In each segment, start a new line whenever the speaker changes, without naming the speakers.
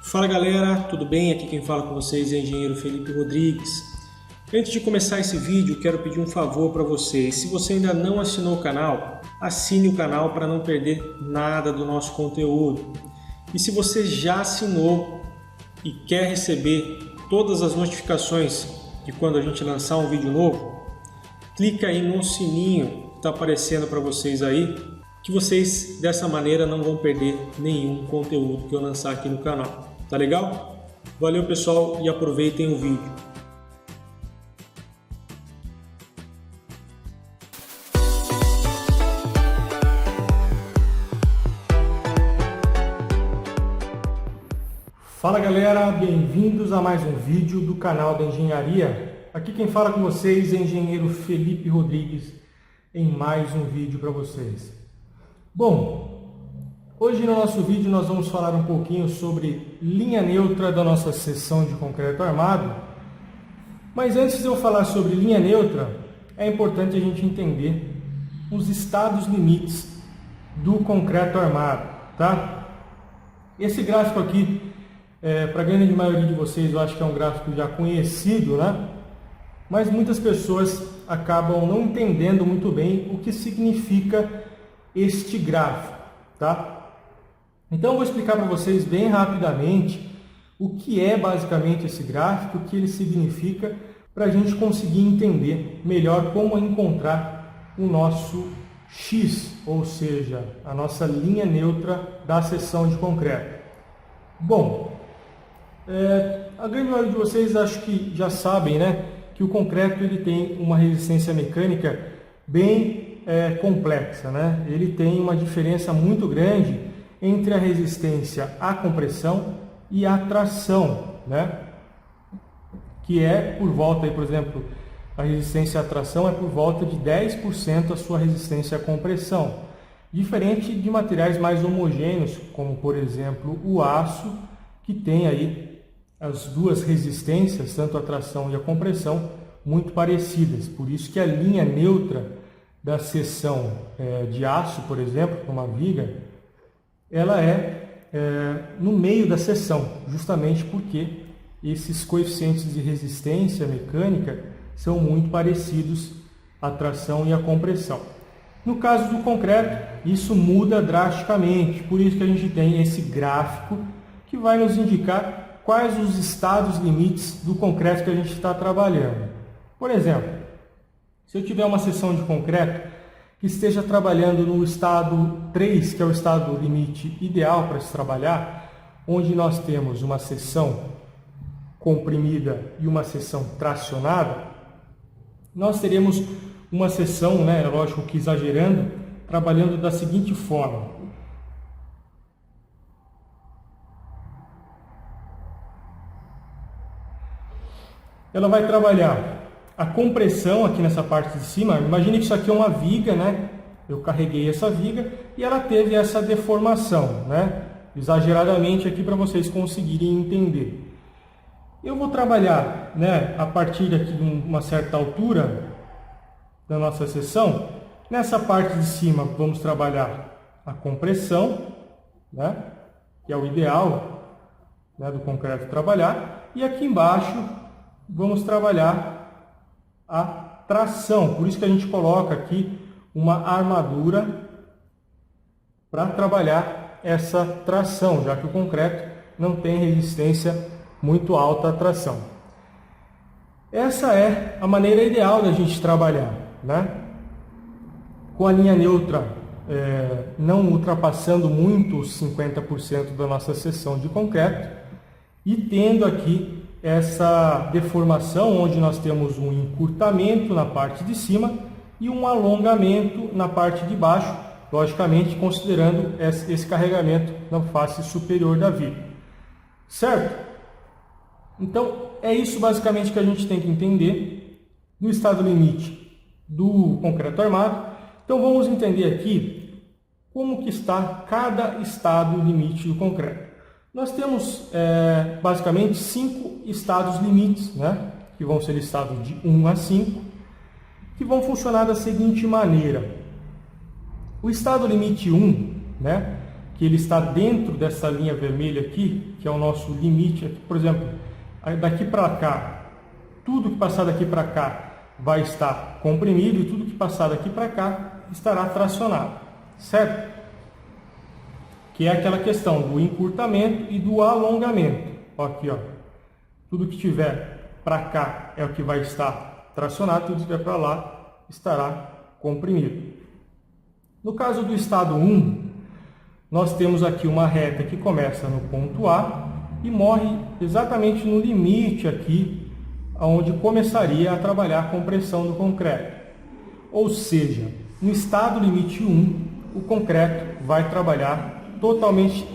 Fala galera, tudo bem? Aqui quem fala com vocês é o engenheiro Felipe Rodrigues. Antes de começar esse vídeo, quero pedir um favor para vocês. Se você ainda não assinou o canal, assine o canal para não perder nada do nosso conteúdo. E se você já assinou e quer receber todas as notificações de quando a gente lançar um vídeo novo, clica aí no sininho que está aparecendo para vocês aí, que vocês dessa maneira não vão perder nenhum conteúdo que eu lançar aqui no canal. Tá legal? Valeu pessoal e aproveitem o vídeo.
Fala galera, bem-vindos a mais um vídeo do canal da Engenharia. Aqui quem fala com vocês é o engenheiro Felipe Rodrigues em mais um vídeo para vocês. Bom, hoje no nosso vídeo nós vamos falar um pouquinho sobre linha neutra da nossa seção de concreto armado. Mas antes de eu falar sobre linha neutra, é importante a gente entender os estados limites do concreto armado, tá? Esse gráfico aqui, para a grande maioria de vocês, eu acho que é um gráfico já conhecido, né? Mas muitas pessoas acabam não entendendo muito bem o que significa este gráfico, tá? Então eu vou explicar para vocês bem rapidamente o que é basicamente esse gráfico, o que ele significa, para a gente conseguir entender melhor como encontrar o nosso X, ou seja, a nossa linha neutra da seção de concreto. Bom, a grande maioria de vocês acho que já sabem, né, que o concreto ele tem uma resistência mecânica bem complexa, né? Ele tem uma diferença muito grande entre a resistência à compressão e à tração, né? Que é por volta, por exemplo, a resistência à tração é por volta de 10% a sua resistência à compressão. Diferente de materiais mais homogêneos, como por exemplo o aço, que tem aí as duas resistências, tanto a tração e a compressão, muito parecidas. Por isso que a linha neutra da seção de aço, por exemplo, uma viga, ela no meio da seção, justamente porque esses coeficientes de resistência mecânica são muito parecidos à tração e à compressão. No caso do concreto, isso muda drasticamente, por isso que a gente tem esse gráfico que vai nos indicar quais os estados limites do concreto que a gente está trabalhando. Por exemplo, se eu tiver uma seção de concreto que esteja trabalhando no estado 3, que é o estado limite ideal para se trabalhar, onde nós temos uma seção comprimida e uma seção tracionada, nós teremos uma seção, né, lógico que exagerando, trabalhando da seguinte forma. Ela vai trabalhar a compressão aqui nessa parte de cima. Imagine que isso aqui é uma viga, né? Eu carreguei essa viga e ela teve essa deformação, né? Exageradamente aqui para vocês conseguirem entender. Eu vou trabalhar, né, a partir aqui de uma certa altura da nossa seção. Nessa parte de cima vamos trabalhar a compressão, né? Que é o ideal, né, do concreto trabalhar. E aqui embaixo vamos trabalhar a tração, por isso que a gente coloca aqui uma armadura para trabalhar essa tração, já que o concreto não tem resistência muito alta à tração. Essa é a maneira ideal da gente trabalhar, né? Com a linha neutra não ultrapassando muito os 50% da nossa seção de concreto e tendo aqui essa deformação, onde nós temos um encurtamento na parte de cima e um alongamento na parte de baixo, logicamente considerando esse carregamento na face superior da viga. Certo? Então, é isso basicamente que a gente tem que entender no estado limite do concreto armado. Então, vamos entender aqui como que está cada estado limite do concreto. Nós temos basicamente 5 estados limites, né? Que vão ser estados de 1 a 5, que vão funcionar da seguinte maneira. O estado limite 1, né? que ele está dentro dessa linha vermelha aqui, que é o nosso limite. Aqui, por exemplo, daqui para cá, tudo que passar daqui para cá vai estar comprimido e tudo que passar daqui para cá estará tracionado, certo? Que é aquela questão do encurtamento e do alongamento. Aqui, ó, tudo que tiver para cá é o que vai estar tracionado, tudo que tiver para lá estará comprimido. No caso do estado 1, nós temos aqui uma reta que começa no ponto A e morre exatamente no limite aqui, onde começaria a trabalhar a compressão do concreto. Ou seja, no estado limite 1, o concreto vai trabalhar totalmente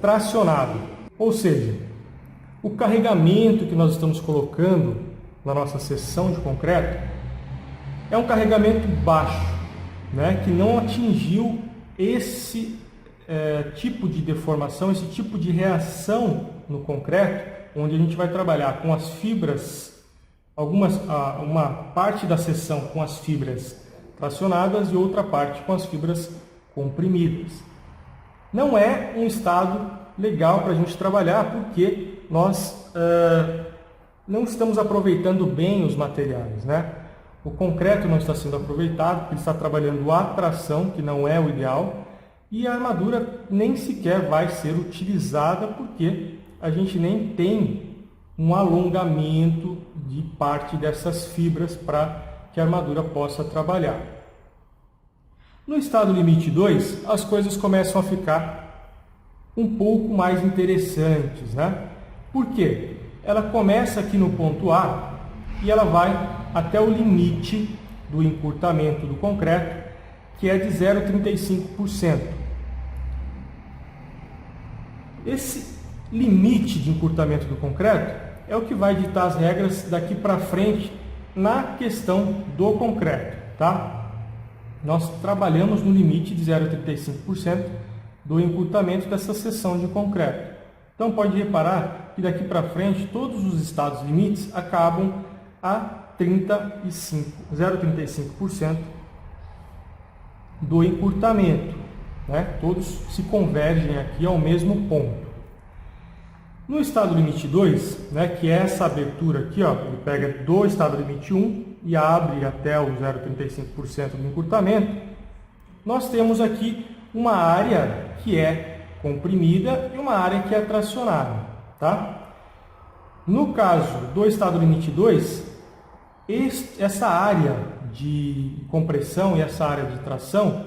tracionado. Ou seja, o carregamento que nós estamos colocando na nossa seção de concreto é um carregamento baixo, né, que não atingiu esse tipo de deformação, esse tipo de reação no concreto, onde a gente vai trabalhar com as fibras, uma parte da seção com as fibras tracionadas e outra parte com as fibras comprimidas. Não é um estado legal para a gente trabalhar, porque nós não estamos aproveitando bem os materiais, né? O concreto não está sendo aproveitado, porque ele está trabalhando a tração, que não é o ideal, e a armadura nem sequer vai ser utilizada, porque a gente nem tem um alongamento de parte dessas fibras para que a armadura possa trabalhar. No estado limite 2, as coisas começam a ficar um pouco mais interessantes, né? Por quê? Ela começa aqui no ponto A e ela vai até o limite do encurtamento do concreto, que é de 0,35%. Esse limite de encurtamento do concreto é o que vai ditar as regras daqui para frente na questão do concreto, tá? Nós trabalhamos no limite de 0,35% do encurtamento dessa seção de concreto. Então pode reparar que daqui para frente todos os estados limites acabam a 0,35% do encurtamento, né? Todos se convergem aqui ao mesmo ponto. No estado limite 2, né, que é essa abertura aqui, ó, ele pega do estado limite 1 e abre até o 0,35% do encurtamento, nós temos aqui uma área que é comprimida e uma área que é tracionada, tá? No caso do estado limite 2, essa área de compressão e essa área de tração,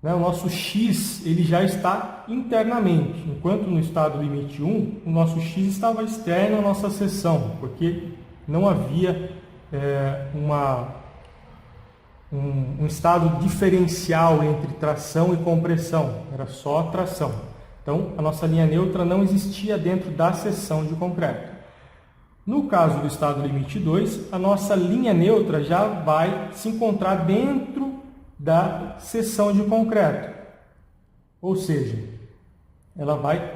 né, o nosso X ele já está internamente, enquanto no estado limite 1, o nosso X estava externo à nossa seção, porque não havia um estado diferencial entre tração e compressão, era só tração. Então, a nossa linha neutra não existia dentro da seção de concreto. No caso do estado limite 2, a nossa linha neutra já vai se encontrar dentro da seção de concreto. Ou seja, ela vai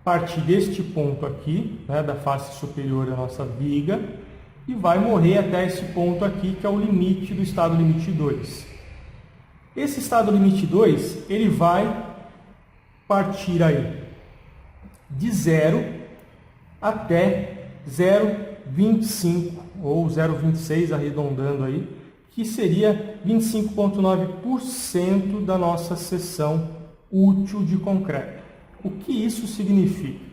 partir deste ponto aqui, né, da face superior da nossa viga, e vai morrer até esse ponto aqui, que é o limite do estado limite 2. Esse estado limite 2, ele vai partir aí de 0 até 0,25 ou 0,26 arredondando aí, que seria 25,9% da nossa seção útil de concreto. O que isso significa?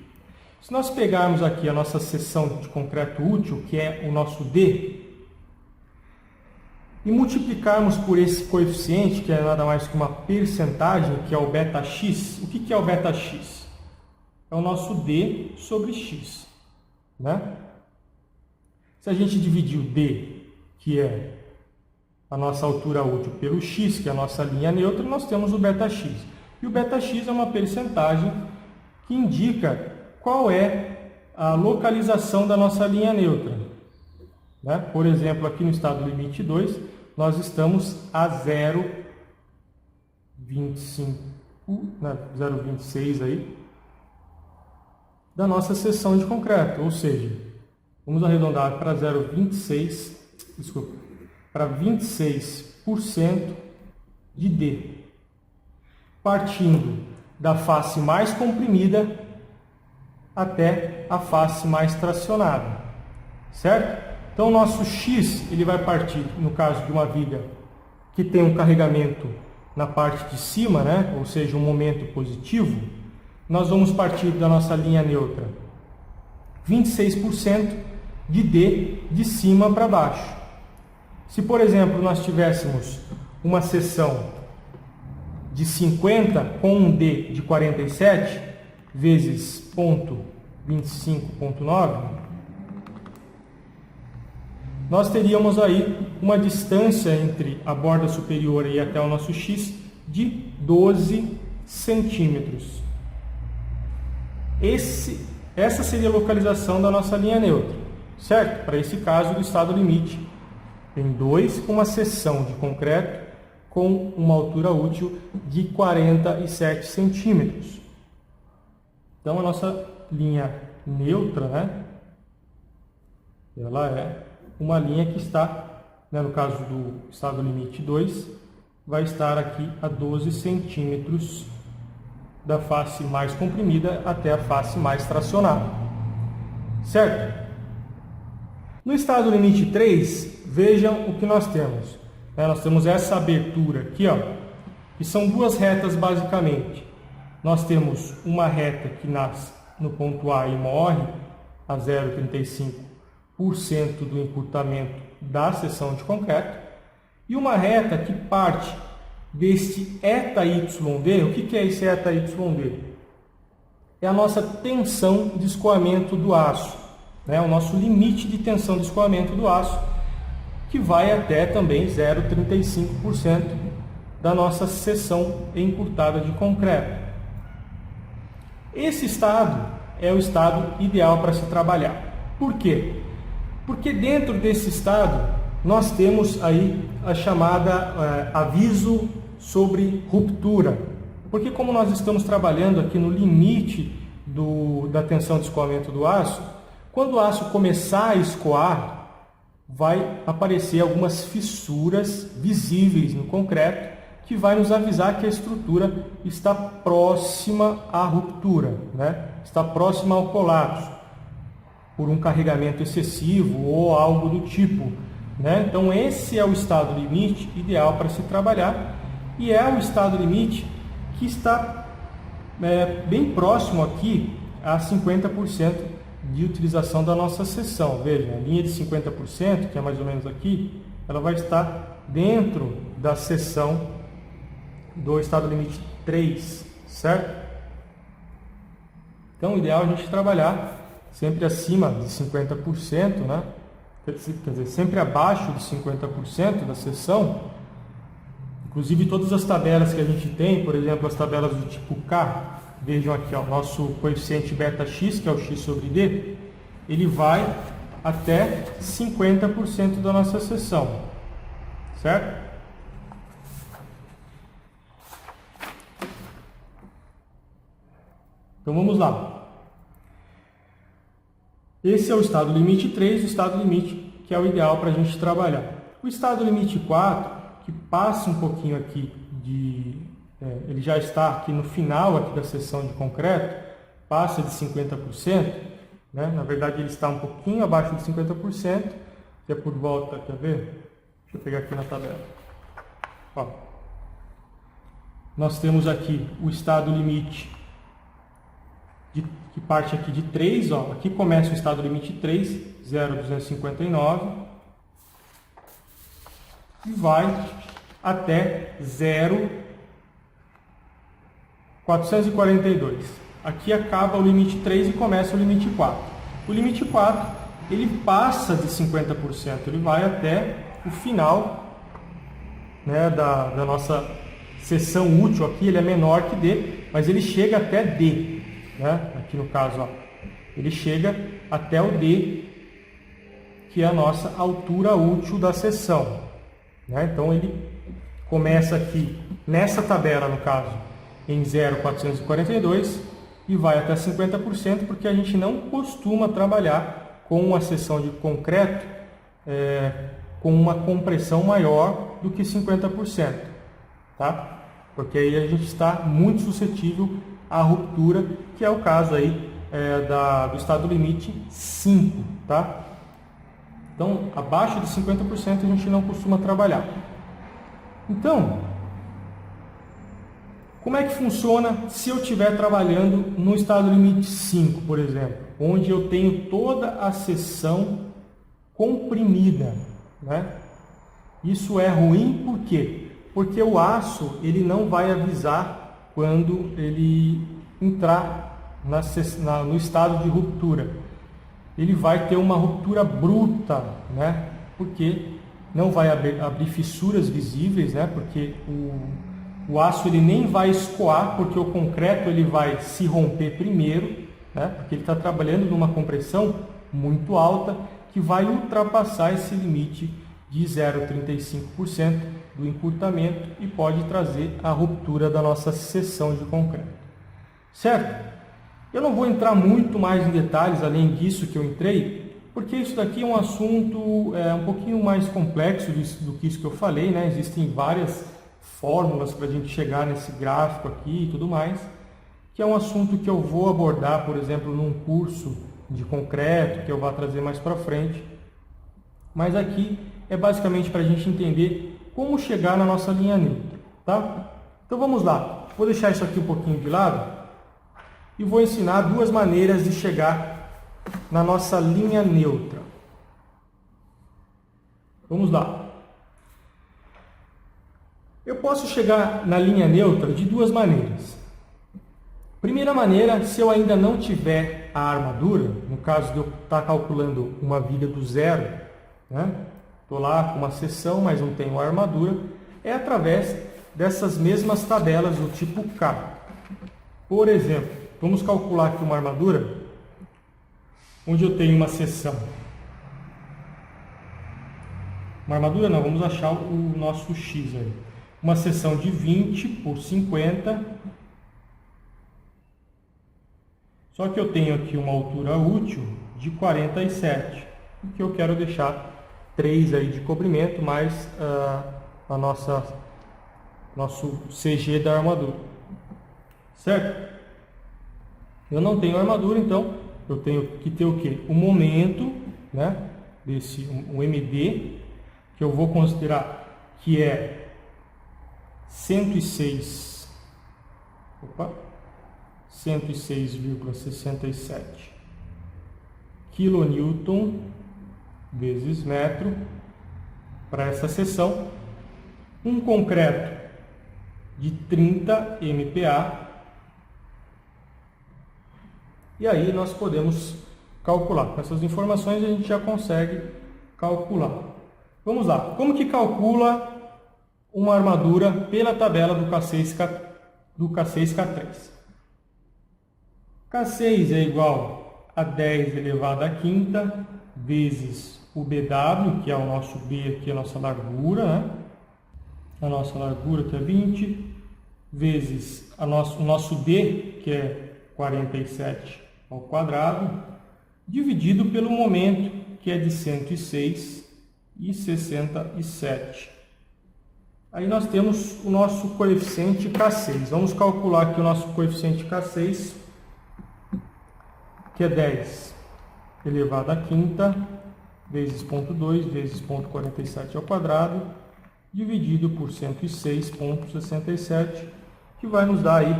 Se nós pegarmos aqui a nossa seção de concreto útil, que é o nosso D, e multiplicarmos por esse coeficiente, que é nada mais que uma percentagem, que é o βx, o que é o βx? É o nosso D sobre x, né? Se a gente dividir o D, que é a nossa altura útil, pelo x, que é a nossa linha neutra, nós temos o βx. E o βx é uma percentagem que indica qual é a localização da nossa linha neutra, né? Por exemplo, aqui no estado limite 2, nós estamos a 0,25, 0,26 aí, da nossa seção de concreto, ou seja, vamos arredondar para 0,26, desculpa, para 26% de D. Partindo da face mais comprimida até a face mais tracionada, certo? Então o nosso X ele vai partir, no caso de uma viga que tem um carregamento na parte de cima, né? Ou seja, um momento positivo, nós vamos partir da nossa linha neutra 26% de D de cima para baixo. Se, por exemplo, nós tivéssemos uma seção de 50 com um D de 47 vezes ponto 25,9, nós teríamos aí uma distância entre a borda superior e até o nosso X de 12 centímetros. Essa seria a localização da nossa linha neutra, certo? Para esse caso do estado limite em 2, com uma seção de concreto com uma altura útil de 47 centímetros. Então a nossa linha neutra, né? Ela é uma linha que está, né, no caso do estado limite 2, vai estar aqui a 12 centímetros da face mais comprimida até a face mais tracionada, certo? No estado limite 3, vejam o que nós temos. Nós temos essa abertura aqui, ó, que são duas retas basicamente. Nós temos uma reta que nasce no ponto A e morre a 0,35% do encurtamento da seção de concreto, e uma reta que parte deste ℏYD. O que é esse ℏYD? É a nossa tensão de escoamento do aço, né? O nosso limite de tensão de escoamento do aço, que vai até também 0,35% da nossa seção encurtada de concreto. Esse estado é o estado ideal para se trabalhar. Por quê? Porque dentro desse estado nós temos aí a chamada aviso sobre ruptura. Porque como nós estamos trabalhando aqui no limite da tensão de escoamento do aço, quando o aço começar a escoar, vai aparecer algumas fissuras visíveis no concreto que vai nos avisar que a estrutura está próxima à ruptura, né? Está próxima ao colapso, por um carregamento excessivo ou algo do tipo, né? Então esse é o estado limite ideal para se trabalhar, e é o estado limite que está bem próximo aqui a 50% de utilização da nossa seção. Veja, a linha de 50%, que é mais ou menos aqui, ela vai estar dentro da seção do estado limite 3, certo? Então, o ideal é a gente trabalhar sempre acima de 50%, né? Quer dizer, sempre abaixo de 50% da seção. Inclusive, todas as tabelas que a gente tem, por exemplo, as tabelas do tipo K, vejam aqui, ó, o nosso coeficiente beta-x, que é o x sobre d, ele vai até 50% da nossa seção, certo? Então vamos lá. Esse é o estado limite 3, o estado limite que é o ideal para a gente trabalhar. O estado limite 4, que passa um pouquinho aqui ele já está aqui no final aqui da seção de concreto, passa de 50%, né? Na verdade ele está um pouquinho abaixo de 50%, que é por volta, quer ver? Deixa eu pegar aqui na tabela. Ó. Nós temos aqui o estado limite que parte aqui de 3, ó. Aqui começa o estado limite 3, 0,259, e vai até 0,442. Aqui acaba o limite 3 e começa o limite 4. O limite 4, ele passa de 50%, ele vai até o final, né, da nossa seção útil aqui, ele é menor que D, mas ele chega até D, né? Aqui no caso, ó, ele chega até o D, que é a nossa altura útil da seção, né? Então ele começa aqui nessa tabela, no caso, em 0,442 e vai até 50%, porque a gente não costuma trabalhar com uma seção de concreto com uma compressão maior do que 50%, tá? porque aí a gente está muito suscetível à ruptura, que é o caso aí do estado limite 5, tá? Então, abaixo de 50% a gente não costuma trabalhar. Então, como é que funciona se eu estiver trabalhando no estado limite 5, por exemplo, onde eu tenho toda a seção comprimida, né? Isso é ruim por quê? Porque o aço ele não vai avisar quando ele entrar no estado de ruptura. Ele vai ter uma ruptura bruta, né? Porque não vai abrir fissuras visíveis, né? Porque o aço ele nem vai escoar, porque o concreto ele vai se romper primeiro, né? Porque ele está trabalhando numa compressão muito alta que vai ultrapassar esse limite de 0,35% do encurtamento e pode trazer a ruptura da nossa seção de concreto. Certo? Eu não vou entrar muito mais em detalhes além disso que eu entrei, porque isso daqui é um assunto um pouquinho mais complexo do que isso que eu falei, né? Existem várias fórmulas para a gente chegar nesse gráfico aqui e tudo mais, que é um assunto que eu vou abordar, por exemplo, num curso de concreto, que eu vou trazer mais para frente. Mas aqui é basicamente para a gente entender como chegar na nossa linha neutra, tá? Então vamos lá. Vou deixar isso aqui um pouquinho de lado e vou ensinar duas maneiras de chegar na nossa linha neutra. Vamos lá. Eu posso chegar na linha neutra de duas maneiras. Primeira maneira, se eu ainda não tiver a armadura, no caso de eu estar calculando uma viga do zero, né? Estou lá com uma seção, mas não tenho a armadura, é através dessas mesmas tabelas do tipo K. Por exemplo, vamos calcular aqui uma armadura, onde eu tenho uma seção. Uma armadura não, vamos achar o nosso X aí. Uma seção de 20 por 50. Só que eu tenho aqui uma altura útil de 47. O que eu quero deixar 3 aí de cobrimento, mais nosso CG da armadura. Certo? Eu não tenho armadura, então eu tenho que ter o quê? O momento, né? O MD, que eu vou considerar que é 106,67 kN vezes metro para essa seção. Um concreto de 30 MPa. E aí nós podemos calcular. Com essas informações a gente já consegue calcular. Vamos lá. Como que calcula uma armadura pela tabela do K6K3? K6 é igual a 10 elevado à quinta vezes o BW, que é o nosso B aqui, a nossa largura, né? A nossa largura que é 20, vezes o nosso D, que é 47 ao quadrado, dividido pelo momento, que é de 106,67. Aí nós temos o nosso coeficiente K6. Vamos calcular aqui o nosso coeficiente K6, que é 10 elevado à quinta vezes 0,2 vezes 0,47 ao quadrado, dividido por 106,67, que vai nos dar aí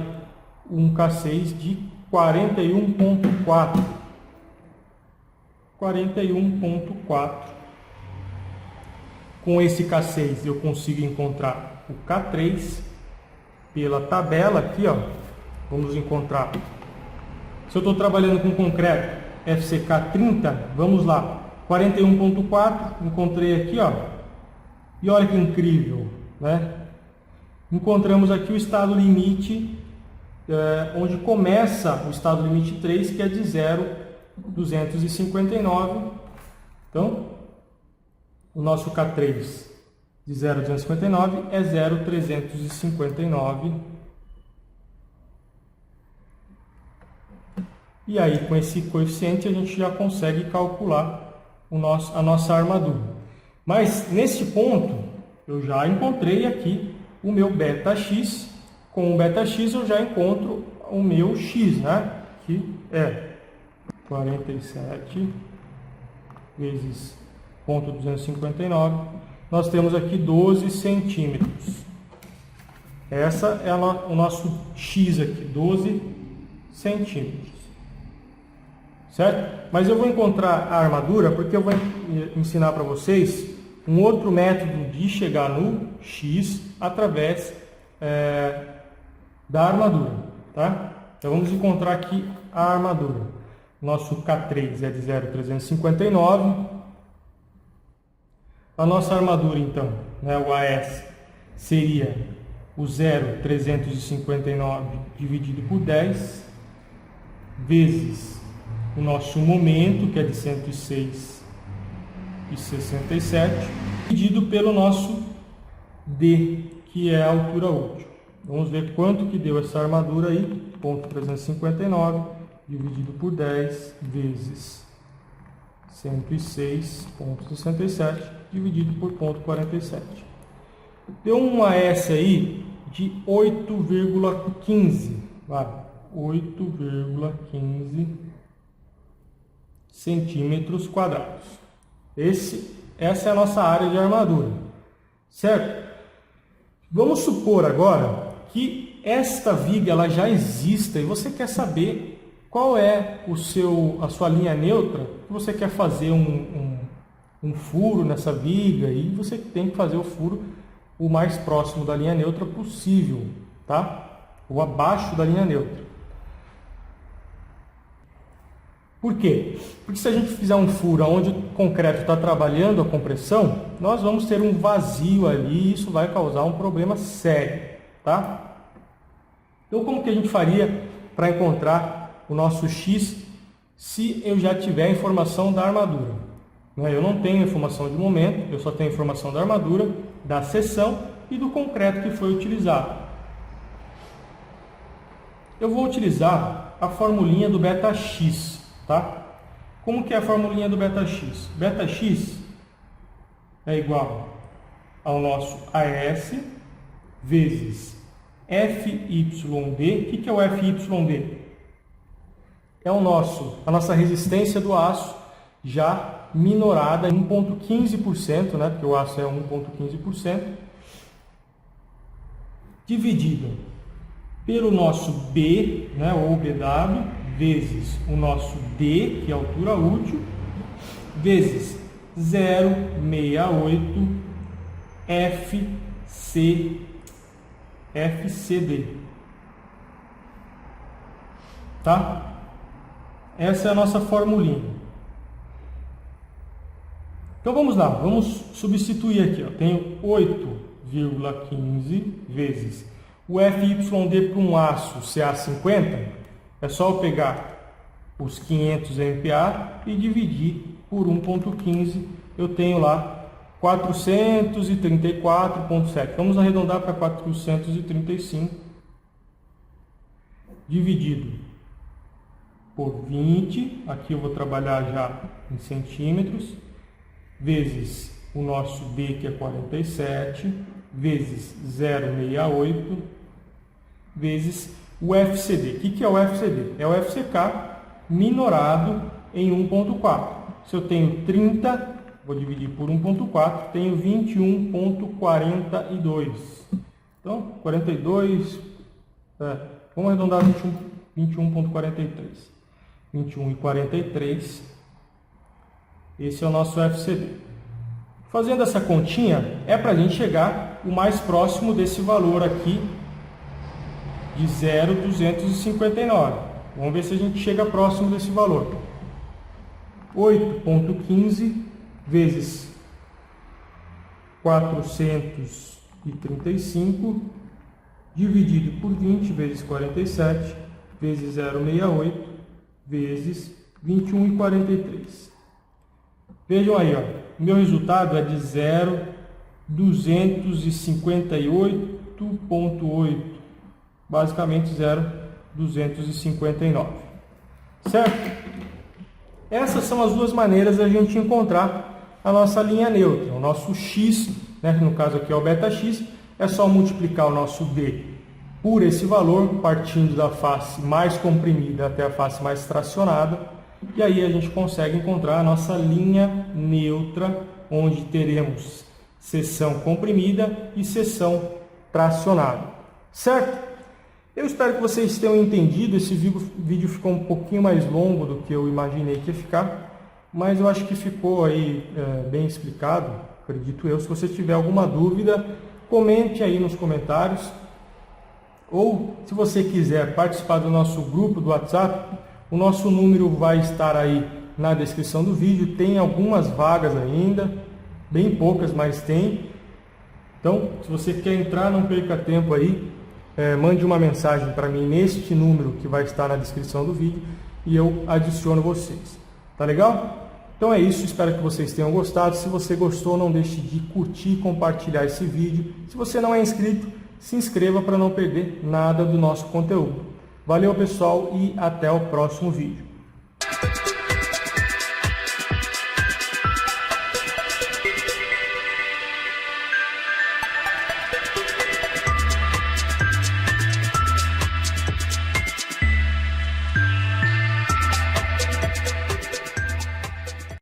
um K6 de 41,4. 41,4. Com esse K6 eu consigo encontrar o K3 pela tabela aqui, ó. Vamos encontrar. Se eu estou trabalhando com concreto FCK 30, vamos lá. 41,4, encontrei aqui, ó. E olha que incrível, né? Encontramos aqui o estado limite, onde começa o estado limite 3, que é de 0,259. Então, o nosso K3 de 0,259 é 0,359. E aí, com esse coeficiente, a gente já consegue calcular a nossa armadura. Mas, nesse ponto, eu já encontrei aqui o meu beta x, Com o beta-x eu já encontro o meu x, né? Que é 47 vezes 0,259. Nós temos aqui 12 centímetros. Essa é o nosso x aqui, 12 centímetros. Certo? Mas eu vou encontrar a armadura porque eu vou ensinar para vocês um outro método de chegar no x através da armadura. Tá? Então vamos encontrar aqui a armadura. Nosso K3 é de 0,359. A nossa armadura, então, né, o AS, seria o 0,359 dividido por 10, vezes o nosso momento, que é de 106,67, dividido pelo nosso D, que é a altura útil. Vamos ver quanto que deu essa armadura aí. 0,359 dividido por 10 vezes 106,67 dividido por 0,47. Deu um AS aí de 8,15. 8,15 centímetros quadrados. Essa é a nossa área de armadura. Certo? Vamos supor agora que esta viga ela já exista e você quer saber qual é a sua linha neutra. Você quer fazer um furo nessa viga e você tem que fazer o furo o mais próximo da linha neutra possível, tá? Ou abaixo da linha neutra. Por quê? Porque se a gente fizer um furo onde o concreto está trabalhando a compressão, nós vamos ter um vazio ali e isso vai causar um problema sério, tá? Então, como que a gente faria para encontrar o nosso X se eu já tiver a informação da armadura? Eu não tenho informação de momento, eu só tenho informação da armadura, da seção e do concreto que foi utilizado. Eu vou utilizar a formulinha do beta-x, tá? Como que é a formulinha do beta-x? Beta-x é igual ao nosso AS vezes FYD. O que é o FYD? É a nossa resistência do aço já minorada em 1,15%, né? Porque o aço é 1,15%, dividido pelo nosso B, né? Ou BW, vezes o nosso D, que é a altura útil, vezes 0,68 FCD. Tá? Essa é a nossa formulinha. Então vamos lá, vamos substituir aqui. Ó. Tenho 8,15 vezes o FYD para um aço CA50. É só eu pegar os 500 MPa e dividir por 1,15. Eu tenho lá 434,7. Vamos arredondar para 435. Dividido por 20. Aqui eu vou trabalhar já em centímetros. Vezes o nosso D, que é 47. Vezes 0,68. Vezes o FCD. O que é o FCD? É o FCK minorado em 1,4. Se eu tenho 30, vou dividir por 1,4, tenho 21,42. Então, 42, vamos arredondar 21,43. 21,43. Esse é o nosso FCD. Fazendo essa continha, é para a gente chegar o mais próximo desse valor aqui, de 0,259. Vamos ver se a gente chega próximo desse valor. 8,15 vezes 435 dividido por 20 vezes 47 vezes 0,68 vezes 21,43. Vejam aí, ó, meu resultado é de 0,258,8, basicamente 0,259, certo? Essas são as duas maneiras de a gente encontrar a nossa linha neutra, o nosso X, né, no caso aqui é o beta-x, é só multiplicar o nosso D por esse valor, partindo da face mais comprimida até a face mais tracionada. E aí a gente consegue encontrar a nossa linha neutra, onde teremos seção comprimida e seção tracionada. Certo? Eu espero que vocês tenham entendido. Esse vídeo ficou um pouquinho mais longo do que eu imaginei que ia ficar, mas eu acho que ficou aí bem explicado, acredito eu. Se você tiver alguma dúvida, comente aí nos comentários. Ou, se você quiser participar do nosso grupo do WhatsApp, o nosso número vai estar aí na descrição do vídeo. Tem algumas vagas ainda, bem poucas, mas tem. Então, se você quer entrar, não perca tempo aí. Mande uma mensagem para mim neste número que vai estar na descrição do vídeo e eu adiciono vocês. Tá legal? Então é isso, espero que vocês tenham gostado. Se você gostou, não deixe de curtir e compartilhar esse vídeo. Se você não é inscrito, se inscreva para não perder nada do nosso conteúdo. Valeu, pessoal, e até o próximo vídeo.